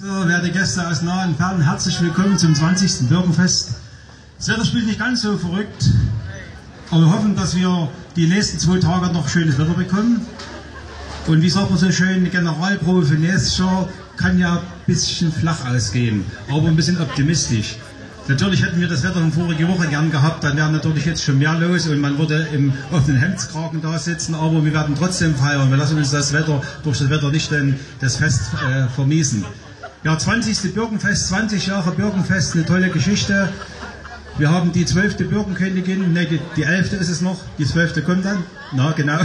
Werte Gäste aus nah und fern, herzlich willkommen zum 20. Birkenfest. Das Wetter spielt nicht ganz so verrückt, aber wir hoffen, dass wir die nächsten 2 Tage noch schönes Wetter bekommen. Und wie sagt man so schön, die Generalprobe für nächstes Jahr kann ja ein bisschen flach ausgehen, aber ein bisschen optimistisch. Natürlich hätten wir das Wetter von vorige Woche gern gehabt, dann wäre natürlich jetzt schon mehr los und man würde im offenen Hemdskragen da sitzen, aber wir werden trotzdem feiern. Wir lassen uns durch das Wetter nicht das Fest vermiesen. Ja, 20. Birkenfest, 20 Jahre Birkenfest, eine tolle Geschichte. Wir haben die 12. Birkenkönigin, ne, die 11. ist es noch, die 12. kommt dann, na genau.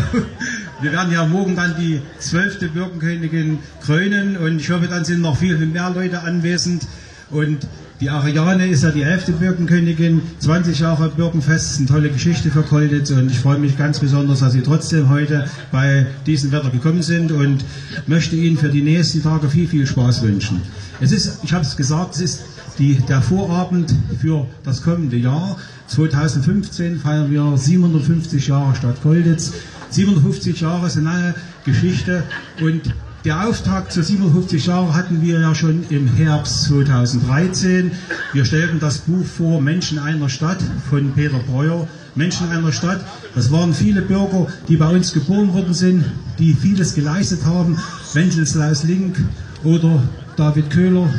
Wir werden ja morgen dann die 12. Birkenkönigin krönen und ich hoffe, dann sind noch viel mehr Leute anwesend. Und die Ariane ist ja die 11. Birkenkönigin, 20 Jahre Birkenfest, ist eine tolle Geschichte für Kolditz und ich freue mich ganz besonders, dass Sie trotzdem heute bei diesem Wetter gekommen sind und möchte Ihnen für die nächsten Tage viel, viel Spaß wünschen. Es ist, ich habe es gesagt, es ist der Vorabend für das kommende Jahr. 2015 feiern wir 750 Jahre Stadt Kolditz. 750 Jahre ist eine lange Geschichte und der Auftakt zu 57 Jahren hatten wir ja schon im Herbst 2013. Wir stellten das Buch vor, Menschen einer Stadt von Peter Breuer. Menschen einer Stadt, das waren viele Bürger, die bei uns geboren worden sind, die vieles geleistet haben. Wenceslaus Link oder David Köhler.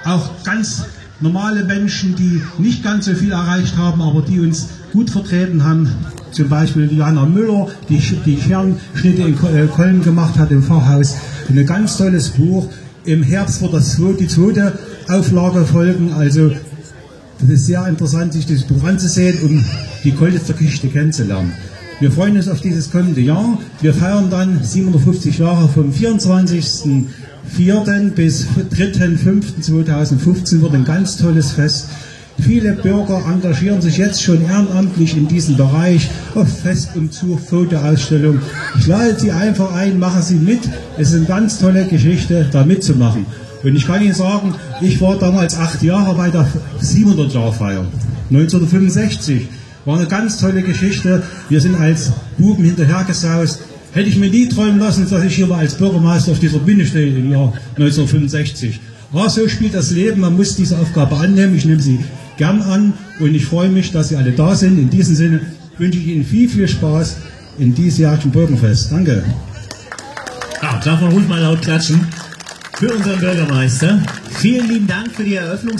Auch ganz normale Menschen, die nicht ganz so viel erreicht haben, aber die uns gut vertreten haben. Zum Beispiel Diana Müller, die Kernschnitte in Köln gemacht hat im Pfarrhaus. Ein ganz tolles Buch. Im Herbst wird die 2. Auflage folgen. Also das ist sehr interessant, sich dieses Buch anzusehen, um die Kolditzer Geschichte kennenzulernen. Wir freuen uns auf dieses kommende Jahr. Wir feiern dann 750 Jahre vom 24.04. bis 3.05.2015 wird ein ganz tolles Fest. Viele Bürger engagieren sich jetzt schon ehrenamtlich in diesem Bereich auf Festumzug, Fotoausstellung. Ich lade Sie einfach ein, machen Sie mit. Es ist eine ganz tolle Geschichte, da mitzumachen. Und ich kann Ihnen sagen, ich war damals 8 Jahre bei der 700-Jahr-Feier. 1965 war eine ganz tolle Geschichte. Wir sind als Buben hinterhergesaust. Hätte ich mir nie träumen lassen, dass ich hier mal als Bürgermeister auf dieser Bühne stehe im Jahr 1965. Aber so spielt das Leben, man muss diese Aufgabe annehmen. Ich nehme sie gern an und ich freue mich, dass Sie alle da sind. In diesem Sinne wünsche ich Ihnen viel, viel Spaß in diesjährigen Birkenfest. Danke. Ja, darf man ruhig mal laut klatschen für unseren Bürgermeister. Vielen lieben Dank für die Eröffnung.